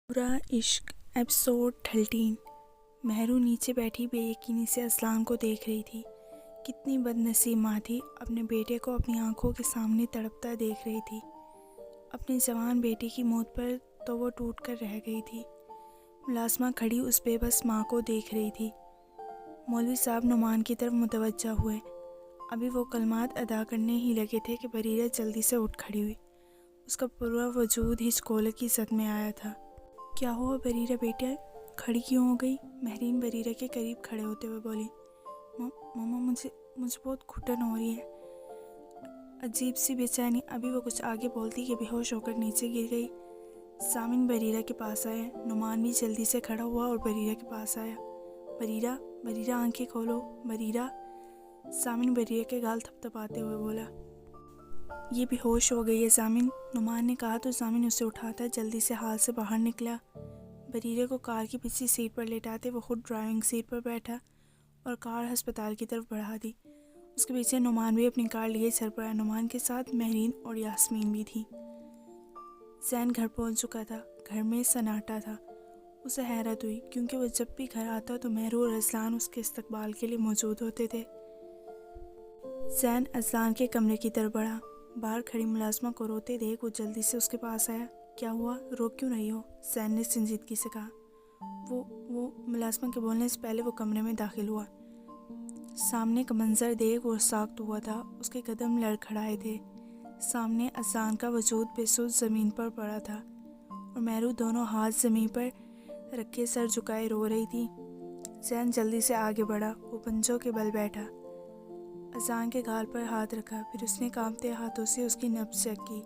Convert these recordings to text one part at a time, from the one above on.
برا عشق ایپیسوڈ 13۔ مہرو نیچے بیٹھی بے یقینی سے اذلان کو دیکھ رہی تھی۔ کتنی بد نصیب ماں تھی، اپنے بیٹے کو اپنی آنکھوں کے سامنے تڑپتا دیکھ رہی تھی۔ اپنے جوان بیٹے کی موت پر تو وہ ٹوٹ کر رہ گئی تھی۔ ملازمہ کھڑی اس بے بس ماں کو دیکھ رہی تھی۔ مولوی صاحب نعمان کی طرف متوجہ ہوئے۔ ابھی وہ کلمات ادا کرنے ہی لگے تھے کہ بریرہ جلدی سے اٹھ کھڑی ہوئی۔ اس کا پورا وجود ہچکولے کی زد میں آیا تھا۔ کیا ہوا بریرہ بیٹا، کھڑی کیوں ہو گئی؟ مہرین بریرہ کے قریب کھڑے ہوتے ہوئے بولی۔ ماما مجھے بہت گھٹن ہو رہی ہے، عجیب سی بے چینی۔ ابھی وہ کچھ آگے بولتی کہ بے ہوش ہو کر نیچے گر گئی۔ سامن بریرہ کے پاس آیا۔ نعمان بھی جلدی سے کھڑا ہوا اور بریرہ کے پاس آیا۔ بریرہ آنکھیں کھولو، بریرہ۔ سامن بریرہ کے گال تھپتھپاتے ہوئے بولا۔ یہ بے ہوش ہو گئی ہے سامن، نعمان نے کہا تو سامن اسے اٹھاتا جلدی سے ہال سے باہر نکلا۔ بریرہ کو کار کی پچھلی سیٹ پر لیٹاتے وہ خود ڈرائیونگ سیٹ پر بیٹھا اور کار ہسپتال کی طرف بڑھا دی۔ اس کے پیچھے نعمان بھی اپنی کار لیے چل پڑا۔ نعمان کے ساتھ مہرین اور یاسمین بھی تھی۔ زین گھر پہنچ چکا تھا۔ گھر میں سناٹا تھا۔ اسے حیرت ہوئی کیونکہ وہ جب بھی گھر آتا تو مہرو اور اذلان اس کے استقبال کے لیے موجود ہوتے تھے۔ زین اذلان کے کمرے کی طرف بڑھا۔ باہر کھڑی ملازمہ کو روتے دیکھ وہ جلدی سے اس کے پاس آیا۔ کیا ہوا، رو کیوں رہی ہو؟ زین نے سنجیدگی سے کہا۔ وہ ملازمہ کے بولنے سے پہلے وہ کمرے میں داخل ہوا۔ سامنے کا منظر دیکھ وہ ساکت ہوا تھا۔ اس کے قدم لڑکھڑائے تھے۔ سامنے اذلان کا وجود بے سود زمین پر پڑا تھا اور مہرو دونوں ہاتھ زمین پر رکھے سر جھکائے رو رہی تھی۔ زین جلدی سے آگے بڑھا۔ وہ پنجوں کے بل بیٹھا، اذلان کے گال پر ہاتھ رکھا، پھر اس نے کانپتے ہاتھوں سے اس کی نبض چیک کی۔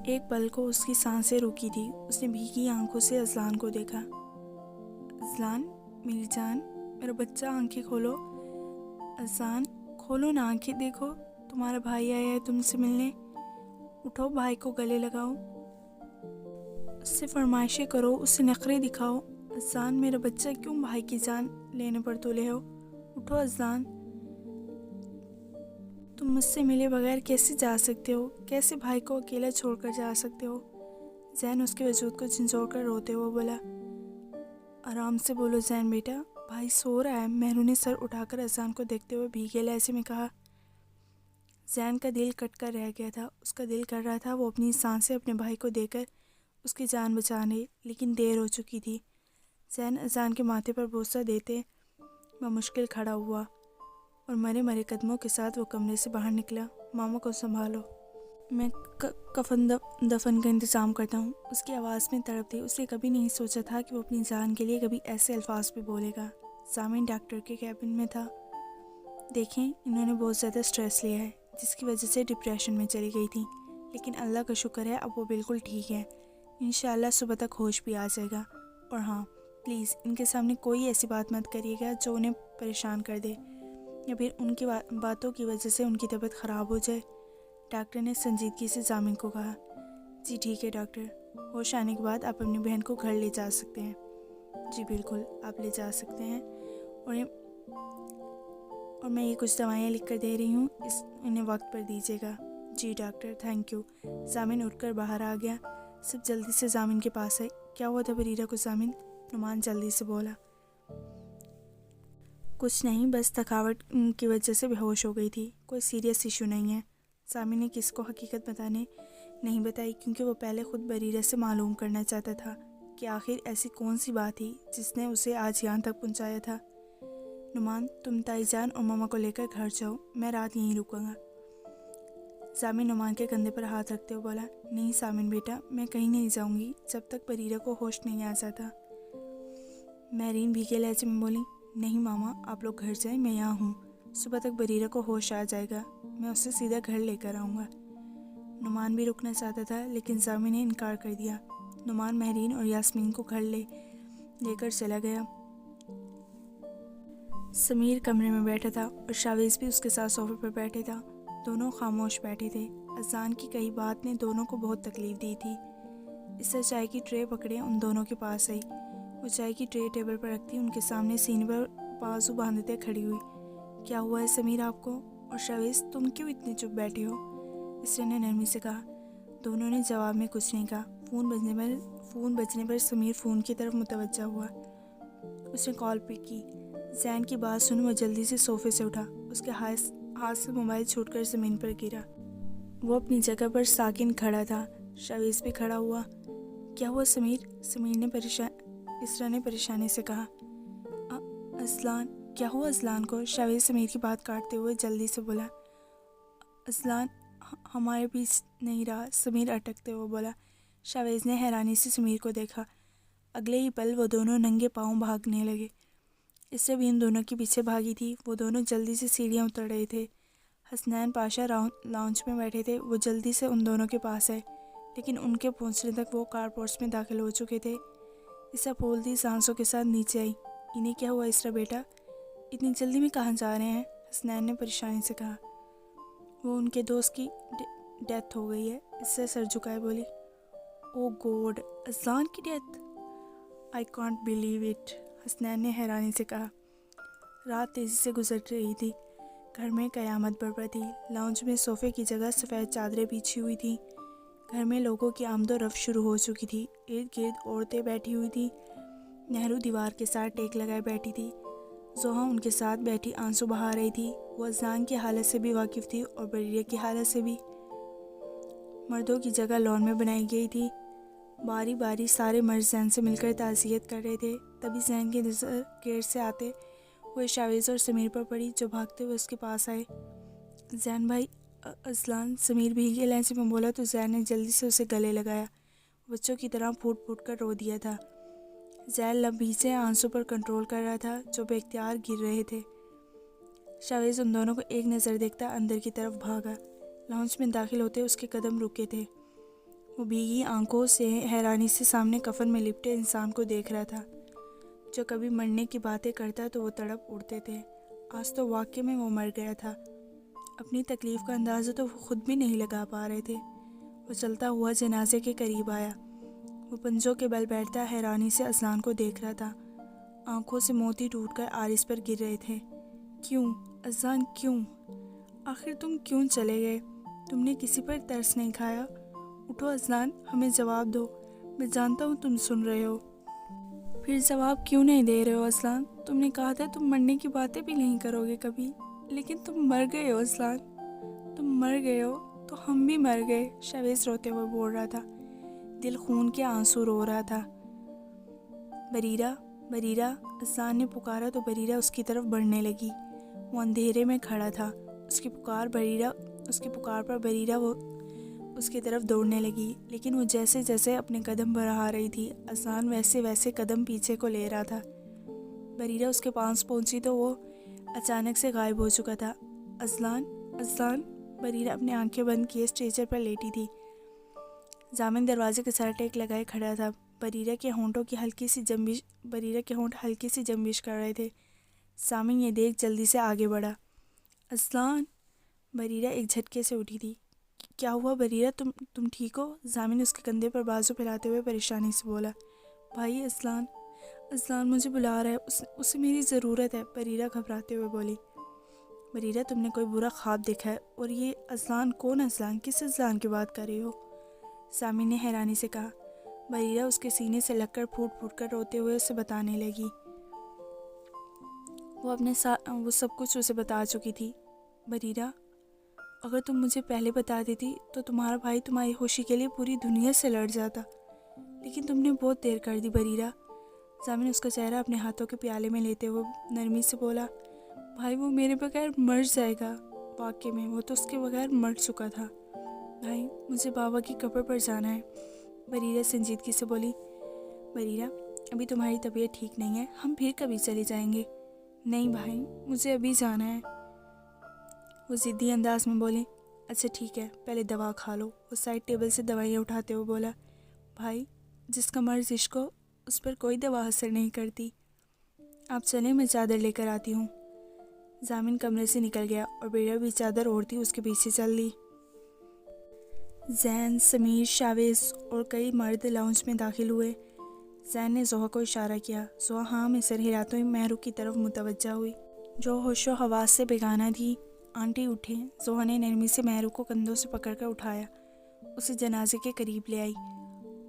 ایک پل کو اس کی سانسیں رکی تھی۔ اس نے بھیگی آنکھوں سے اذلان کو دیکھا۔ اذلان میری جان، میرا بچہ، آنکھیں کھولو۔ اذلان کھولو نا آنکھیں، دیکھو تمہارا بھائی آیا ہے تم سے ملنے۔ اٹھو، بھائی کو گلے لگاؤ، اس سے فرمائشیں کرو، اس سے نخرے دکھاؤ۔ اذلان میرا بچہ، کیوں بھائی کی جان لینے پر تلے ہو؟ اٹھو اذلان، تم مجھ سے ملے بغیر کیسے جا سکتے ہو؟ کیسے بھائی کو اکیلا چھوڑ کر جا سکتے ہو؟ زین اس کے وجود کو جھنجھوڑ کر روتے ہوئے بولا۔ آرام سے بولو زین بیٹا، بھائی سو رہا ہے۔ مہرو نے سر اٹھا کر اذلان کو دیکھتے ہوئے بھیگے لہجے میں کہا۔ زین کا دل کٹ کر رہ گیا تھا۔ اس کا دل کر رہا تھا وہ اپنی سانسیں اپنے بھائی کو دے کر اس کی جان بچانے، لیکن دیر ہو چکی تھی۔ زین اذلان کے ماتھے پر بوسہ دیتے بمشکل کھڑا ہوا اور مرے مرے قدموں کے ساتھ وہ کمرے سے باہر نکلا۔ ماما کو سنبھالو، میں کفن دفن کا انتظام کرتا ہوں۔ اس کی آواز میں تڑپ تھی۔ اس نے کبھی نہیں سوچا تھا کہ وہ اپنی جان کے لیے کبھی ایسے الفاظ پہ بولے گا۔ سامعین ڈاکٹر کے کیبن میں تھا۔ دیکھیں، انہوں نے بہت زیادہ سٹریس لیا ہے جس کی وجہ سے ڈپریشن میں چلی گئی تھی، لیکن اللہ کا شکر ہے اب وہ بالکل ٹھیک ہے۔ انشاءاللہ صبح تک ہوش بھی آ جائے گا۔ اور ہاں، پلیز ان کے سامنے کوئی ایسی بات مت کریے گا جو انہیں پریشان کر دے یا پھر ان کی باتوں کی وجہ سے ان کی طبیعت خراب ہو جائے۔ ڈاکٹر نے سنجیدگی سے ضامن کو کہا۔ جی ٹھیک ہے ڈاکٹر، ہوش آنے کے بعد آپ اپنی بہن کو گھر لے جا سکتے ہیں۔ جی بالکل، آپ لے جا سکتے ہیں، اور میں یہ کچھ دوائیاں لکھ کر دے رہی ہوں، انہیں وقت پر دیجیے گا۔ جی ڈاکٹر، تھینک یو۔ ضامن اٹھ کر باہر آ گیا۔ سب جلدی سے ضامن کے پاس آئے۔ کیا ہوا تھا بریرہ کو ضامن؟ نعمان جلدی سے بولا۔ کچھ نہیں، بس تھکاوٹ کی وجہ سے بے ہوش ہو گئی تھی، کوئی سیریس ایشو نہیں ہے۔ ضامن نے کس کو حقیقت بتانے نہیں بتائی کیونکہ وہ پہلے خود بریرہ سے معلوم کرنا چاہتا تھا کہ آخر ایسی کون سی بات تھی جس نے اسے آج یہاں تک پہنچایا تھا۔ نعمان، تم تائی جان اور ماما کو لے کر گھر جاؤ، میں رات یہیں رکوں گا۔ ضامن نعمان کے کندھے پر ہاتھ رکھتے ہوئے بولا۔ نہیں ضامن بیٹا، میں کہیں نہیں جاؤں گی جب تک بریرہ کو ہوش نہیں آ جاتا۔ مہرین بھیگے لہجے میں بولی۔ نہیں ماما، آپ لوگ گھر جائیں، میں یہاں ہوں۔ صبح تک بریرہ کو ہوش آ جائے گا، میں اسے سیدھا گھر لے کر آؤں گا۔ نعمان بھی رکنا چاہتا تھا لیکن ضامن نے انکار کر دیا۔ نعمان مہرین اور یاسمین کو گھر لے کر چلا گیا۔ سمیر کمرے میں بیٹھا تھا اور شاویز بھی اس کے ساتھ صوفے پر بیٹھے تھا۔ دونوں خاموش بیٹھے تھے۔ اذان کی کئی بات نے دونوں کو بہت تکلیف دی تھی۔ اس سے چائے کی ٹرے پکڑے ان دونوں کے پاس آئی۔ وہ چائے کی ٹرے ٹیبل پر رکھتی ان کے سامنے سینے پر بازو باندھتے کھڑی ہوئی۔ کیا ہوا ہے سمیر آپ کو؟ اور شاویز، تم کیوں اتنے چپ بیٹھے ہو؟ اس نے نرمی سے کہا۔ دونوں نے جواب میں کچھ نہیں کہا۔ فون بجنے پر سمیر فون کی طرف متوجہ ہوا۔ اس نے کال پک کی۔ زین کی بات سن وہ جلدی سے صوفے سے اٹھا۔ اس کے ہاتھ سے موبائل چھوٹ کر زمین پر گرا۔ وہ اپنی جگہ پر ساکن کھڑا تھا۔ شاویز بھی کھڑا ہوا۔ کیا ہوا سمیر؟ سمیر نے اسرا نے پریشانی سے کہا۔ اذلان، کیا ہوا اذلان کو؟ شاویز سمیر کی بات کاٹتے ہوئے جلدی سے بولا۔ اذلان ہمارے بیچ نہیں رہا، سمیر اٹکتے ہوئے بولا۔ شاویز نے حیرانی سے سمیر کو دیکھا۔ اگلے ہی پل وہ دونوں ننگے پاؤں بھاگنے لگے۔ اسرا بھی ان دونوں کے پیچھے بھاگی تھی۔ وہ دونوں جلدی سے سیڑھیاں اتر رہے تھے۔ حسنین پاشا لاؤنج میں بیٹھے تھے۔ وہ جلدی سے ان دونوں کے پاس آئے، لیکن ان کے پہنچنے تک وہ کار پورٹس میں داخل ہو چکے تھے۔ اسرا پھولتی سانسوں کے ساتھ نیچے آئی۔ انہیں کیا ہوا اسرا بیٹا؟ اتنی جلدی میں کہاں جا رہے ہیں؟ حسنین نے پریشانی سے کہا۔ وہ ان کے دوست کی ڈیتھ ہو گئی ہے، اسرا سر جھکائے بولی۔ او گوڈ، اذلان کی death? I can't believe it, Hasnain نے حیرانی سے کہا۔ رات تیزی سے گزر رہی تھی۔ گھر میں قیامت برپا تھی۔ لاؤنج میں صوفے کی جگہ سفید چادریں بچھی ہوئی تھیں۔ گھر میں لوگوں کی آمد و رفت شروع ہو چکی تھی۔ ارد گرد عورتیں بیٹھی ہوئی تھیں۔ نہرو دیوار کے ساتھ ٹیک لگائے بیٹھی تھی۔ زوہا ان کے ساتھ بیٹھی آنسو بہا رہی تھی۔ وہ اذلان کی حالت سے بھی واقف تھی اور بریرہ کی حالت سے بھی۔ مردوں کی جگہ لان میں بنائی گئی تھی۔ باری باری سارے مرد زین سے مل کر تعزیت کر رہے تھے۔ تبھی زین کی نظر گیٹ سے آتے ہوئے شاویز اور سمیر پر پڑی، جو بھاگتے ہوئے اس کے پاس آئے۔ زین بھائی، اذلان، سمیر بھیگے لہجے میں بولا تو زین نے جلدی سے اسے گلے لگایا۔ بچوں کی طرح پھوٹ پھوٹ کر رو دیا تھا۔ زین لب بھیجے آنسو پر کنٹرول کر رہا تھا جو بے اختیار گر رہے تھے۔ شاویز ان دونوں کو ایک نظر دیکھتا اندر کی طرف بھاگا۔ لاؤنج میں داخل ہوتے اس کے قدم رکے تھے۔ وہ بھیگی آنکھوں سے حیرانی سے سامنے کفن میں لپٹے انسان کو دیکھ رہا تھا۔ جو کبھی مرنے کی باتیں کرتا تو وہ تڑپ اڑتے تھے۔ آج تو واقعے میں وہ مر گیا تھا۔ اپنی تکلیف کا اندازہ تو وہ خود بھی نہیں لگا پا رہے تھے۔ وہ چلتا ہوا جنازے کے قریب آیا۔ وہ پنجوں کے بل بیٹھتا حیرانی سے اذلان کو دیکھ رہا تھا۔ آنکھوں سے موتی ٹوٹ کر آرس پر گر رہے تھے۔ کیوں اذلان، کیوں؟ آخر تم کیوں چلے گئے؟ تم نے کسی پر ترس نہیں کھایا؟ اٹھو اذلان، ہمیں جواب دو۔ میں جانتا ہوں تم سن رہے ہو۔ پھر جواب کیوں نہیں دے رہے ہو اذلان؟ تم نے کہا تھا تم مرنے کی باتیں بھی نہیں کرو گے کبھی، لیکن تم مر گئے ہو اذلان۔ تم مر گئے ہو تو ہم بھی مر گئے، شاویز روتے ہوئے بول رہا تھا۔ دل خون کے آنسو رو رہا تھا۔ بریرہ، بریرہ، اذلان نے پکارا تو بریرہ اس کی طرف بڑھنے لگی۔ وہ اندھیرے میں کھڑا تھا۔ اس کی پکار پر بریرہ وہ اس کی طرف دوڑنے لگی، لیکن وہ جیسے جیسے اپنے قدم بڑھا رہی تھی، اذلان ویسے ویسے قدم پیچھے کو لے رہا تھا۔ بریرہ اس کے پاس پہنچی تو وہ اچانک سے غائب ہو چکا تھا۔ اذلان، اذلان، بریرہ اپنی آنکھیں بند کیے اسٹریچر پر لیٹی تھی۔ ضامن دروازے کے ساتھ ٹیک لگائے کھڑا تھا۔ بریرہ کے ہونٹ ہلکی سی جنبش کر رہے تھے۔ ضامن یہ دیکھ جلدی سے آگے بڑھا۔ اذلان، بریرہ ایک جھٹکے سے اٹھی تھی۔ کیا ہوا بریرہ، تم ٹھیک ہو؟ ضامن اس کے کندھے پر بازو پھیلاتے ہوئے پریشانی سے بولا۔ بھائی اذلان مجھے بلا رہا ہے، اسے میری ضرورت ہے، بریرہ گھبراتے ہوئے بولی۔ بریرہ، تم نے کوئی برا خواب دیکھا ہے؟ اور یہ اذلان کون؟ اذلان، کس اذلان کی بات کر رہی ہو؟ ضامن نے حیرانی سے کہا۔ بریرہ اس کے سینے سے لگ کر پھوٹ پھوٹ کر روتے ہوئے اسے بتانے لگی۔ وہ سب کچھ اسے بتا چکی تھی۔ بریرہ، اگر تم مجھے پہلے بتا دیتی تو تمہارا بھائی تمہاری خوشی کے لیے پوری دنیا سے لڑ جاتا، لیکن تم نے بہت دیر کر دی بریرہ۔ ضامن اس کا چہرہ اپنے ہاتھوں کے پیالے میں لیتے ہوئے نرمی سے بولا۔ بھائی، وہ میرے بغیر مر جائے گا۔ واقعے میں وہ تو اس کے بغیر مر چکا تھا۔ بھائی، مجھے بابا کی قبر پر جانا ہے، بریرہ سنجیدگی سے بولی۔ بریرہ، ابھی تمہاری طبیعت ٹھیک نہیں ہے، ہم پھر کبھی چلے جائیں گے۔ نہیں بھائی، مجھے ابھی جانا ہے، وہ ضدی انداز میں بولی۔ اچھا ٹھیک ہے، پہلے دوا کھا لو، وہ سائڈ ٹیبل سے دوائیاں اٹھاتے ہوئے بولا۔ بھائی، جس کا مرض عشق ہو اس پر کوئی دوا اثر نہیں کرتی۔ آپ چلیں، میں چادر لے کر آتی ہوں۔ ضامن کمرے سے نکل گیا اور بریرہ بھی چادر اوڑھتی اس کے پیچھے چل دی۔ زین، سمیر، شاویز اور کئی مرد لاؤنج میں داخل ہوئے۔ زین نے زوہا کو اشارہ کیا۔ زوہا ہاں میں سر ہلاتے ہوئے مہرو کی طرف متوجہ ہوئی، جو ہوش و حواس سے بیگانہ تھی۔ آنٹی اٹھے۔ زوہا نے نرمی سے مہرو کو کندھوں سے پکڑ کر اٹھایا، اسے جنازے کے قریب لے آئی۔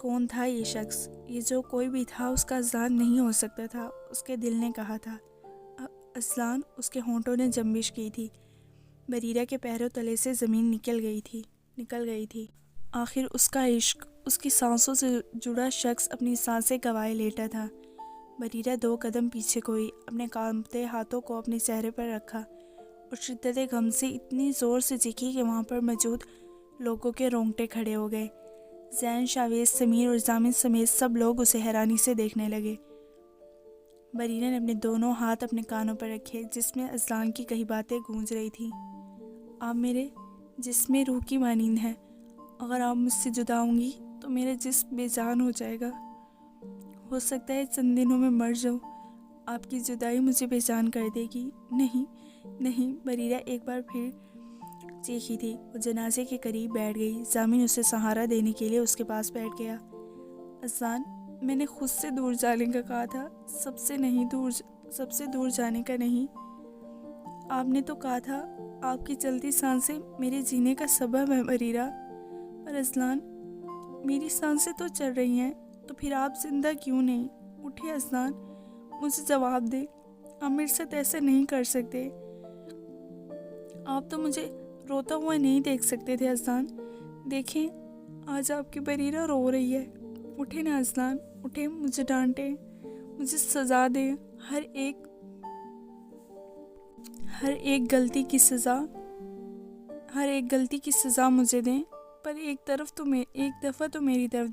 کون تھا یہ شخص؟ یہ جو کوئی بھی تھا اس کا اذلان نہیں ہو سکتا تھا، اس کے دل نے کہا تھا۔ اذلان اس کے ہونٹوں نے جنبش کی تھی۔ بریرہ کے پیروں تلے سے زمین نکل گئی تھی۔ آخر اس کا عشق، اس کی سانسوں سے جڑا شخص اپنی سانسیں گوائے لیٹا تھا۔ بریرہ 2 قدم پیچھے کوئی، اپنے کانپتے ہاتھوں کو اپنے چہرے پر رکھا اور شدت غم سے اتنی زور سے چیخی کہ وہاں پر موجود لوگوں کے رونگٹے کھڑے ہو گئے۔ زین، شاویز، سمیر اور زامن سمیت سب لوگ اسے حیرانی سے دیکھنے لگے۔ بریرہ نے اپنے دونوں ہاتھ اپنے کانوں پر رکھے جس میں اذلان کی کئی باتیں گونج رہی تھیں۔ آپ میرے جسم میں روح کی مانند ہیں۔ اگر آپ مجھ سے جدا ہوں گی تو میرا جسم بے جان ہو جائے گا۔ ہو سکتا ہے چند دنوں میں مر جاؤں۔ آپ کی جدائی مجھے بے جان کر دے گی۔ نہیں نہیں، بریرہ ایک بار پھر چیخی تھی۔ وہ جنازے کے قریب بیٹھ گئی۔ زامن اسے سہارا دینے کے لیے اس کے پاس بیٹھ گیا۔ اذلان، میں نے خود سے دور جانے کا کہا تھا، سب سے دور جانے کا نہیں۔ آپ نے تو کہا تھا آپ کی چلتی سانسیں میرے جینے کا سبب ہے بریرہ، پر اذلان میری سانسیں تو چل رہی ہیں، تو پھر آپ زندہ کیوں نہیں؟ اٹھے اذلان، مجھے جواب دے۔ آپ میرے ساتھ ایسا نہیں کر سکتے۔ آپ تو مجھے روتا ہوا نہیں دیکھ سکتے تھے اذلان۔ دیکھیں، آج آپ کی بریرہ رو رہی ہے۔ اٹھے نا اذلان، اٹھے، مجھے ڈانٹے، مجھے سزا دے، ہر ایک غلطی کی سزا مجھے دیں، پر ایک دفعہ تو میری طرف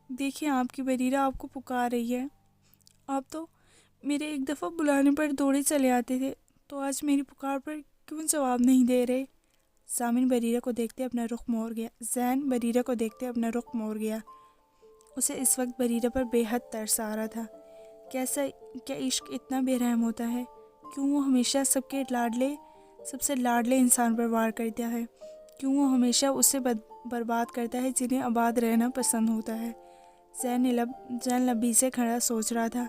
دیکھیں آپ کی بریرہ آپ کو پکار رہی ہے۔ آپ تو میرے ایک دفعہ بلانے پر دوڑے چلے آتے تھے، تو آج میری پکار پر کیوں جواب نہیں دے رہے؟ زامن بریرہ کو دیکھتے اپنا رخ موڑ گیا۔ زین بریرہ کو دیکھتے اپنا رخ موڑ گیا۔ اسے اس وقت بریرہ پر بے حد ترس آ رہا تھا۔ کیا عشق اتنا بے رحم ہوتا ہے؟ کیوں وہ ہمیشہ سب سے لاڈلے انسان پر وار کرتا ہے؟ کیوں وہ ہمیشہ اسے برباد کرتا ہے جنہیں آباد رہنا پسند ہوتا ہے؟ زین لبی سے کھڑا سوچ رہا تھا۔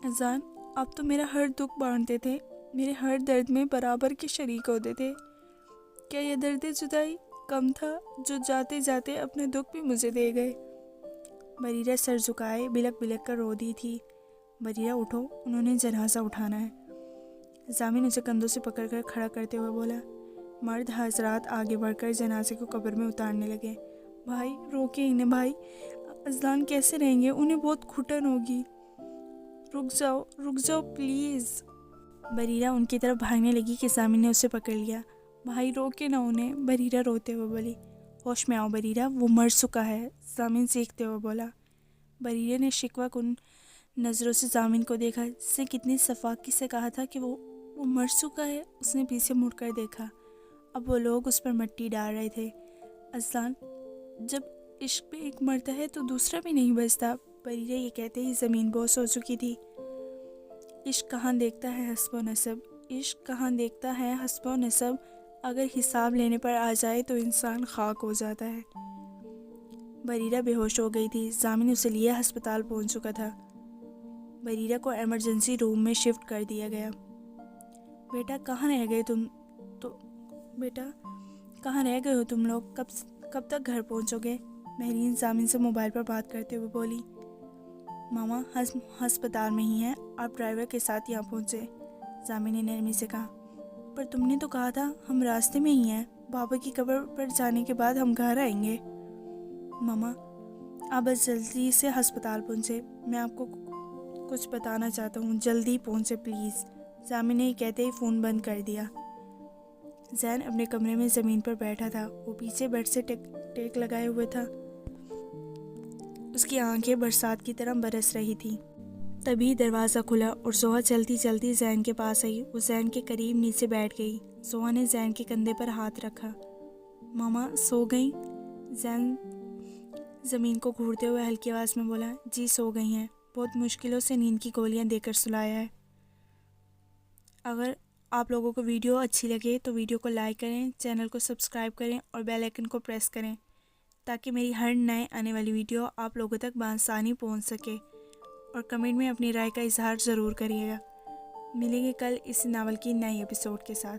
اذان، آپ تو میرا ہر دکھ بانٹتے تھے، میرے ہر درد میں برابر کے شریک ہوتے تھے۔ کیا یہ درد جدائی کم تھا جو جاتے جاتے اپنے دکھ بھی مجھے دے گئے؟ بریرہ سر جھکائے بلک بلک کر رو دی تھی۔ بریرہ اٹھو، انہوں نے جنازہ اٹھانا ہے۔ زامن اسے کندھوں سے پکڑ کر کھڑا کرتے ہوئے بولا۔ مرد حضرات آگے بڑھ کر جنازے کو قبر میں اتارنے لگے۔ بھائی روکے انہیں، بھائی، اذلان کیسے رہیں گے؟ انہیں بہت گھٹن ہوگی۔ رک جاؤ پلیز۔ بریرہ ان کی طرف بھاگنے لگی کہ زامن نے اسے پکڑ لیا۔ بھائی روکے نہ انہیں، بریرہ روتے ہوئے بولی۔ ہوش میں آؤ بریرہ، وہ مر چکا ہے، زامن چیختے ہوئے بولا۔ بریرہ نے شکوہ کن نظروں سے زامن کو دیکھا جس نے کتنی صفاقی سے کہا تھا کہ وہ مر چکا ہے۔ اس نے پیچھے مڑ کر دیکھا، اب وہ لوگ اس پر مٹی ڈال رہے تھے۔ اذلان، جب عشق میں ایک مرتا ہے تو دوسرا بھی نہیں بچتا۔ بریرہ یہ کہتے ہی زمین بوس ہو چکی تھی۔ عشق کہاں دیکھتا ہے حسب و نسب، عشق کہاں دیکھتا ہے حسب و نسب، اگر حساب لینے پر آ جائے تو انسان خاک ہو جاتا ہے۔ بریرہ بے ہوش ہو گئی تھی۔ زامن اسے لیے ہسپتال پہنچ چکا تھا۔ بریرہ کو ایمرجنسی روم میں شفٹ کر دیا گیا۔ بیٹا کہاں رہ گئے ہو تم لوگ؟ کب تک گھر پہنچو گے؟ مہرین زامن سے موبائل پر بات کرتے ہوئے بولی۔ ماما ہسپتال میں ہی ہیں، آپ ڈرائیور کے ساتھ یہاں پہنچے، زامن نے نرمی سے کہا۔ پر تم نے تو کہا تھا ہم راستے میں ہی ہیں، بابا کی قبر پر جانے کے بعد ہم گھر آئیں گے۔ ماما آپ بس جلدی سے ہسپتال پہنچے، میں آپ کو کچھ بتانا چاہتا ہوں، جلدی پہنچے پلیز۔ زامن نے یہ کہتے ہی فون بند کر دیا۔ زین اپنے کمرے میں زمین پر بیٹھا تھا، وہ پیچھے بیڈ سے ٹیک لگائے ہوئے تھا۔ اس کی آنکھیں برسات کی طرح برس رہی تھی۔ تبھی دروازہ کھلا اور زوہا چلتی چلتی زین کے پاس آئی۔ وہ زین کے قریب نیچے بیٹھ گئی۔ زوہا نے زین کے کندھے پر ہاتھ رکھا۔ ماما سو گئیں؟ زین زمین کو گھورتے ہوئے ہلکی آواز میں بولا۔ جی سو گئی ہیں، بہت مشکلوں سے نیند کی گولیاں دے کر سلایا ہے۔ اگر آپ لوگوں کو ویڈیو اچھی لگے تو ویڈیو کو لائک کریں، چینل کو سبسکرائب کریں اور بیل آئیکن کو پریس کریں تاکہ میری ہر نئے آنے والی ویڈیو آپ لوگوں تک بآسانی پہنچ سکے، اور کمنٹ میں اپنی رائے کا اظہار ضرور کریے گا۔ ملیں گے کل اس ناول کی نئی ایپیسوڈ کے ساتھ۔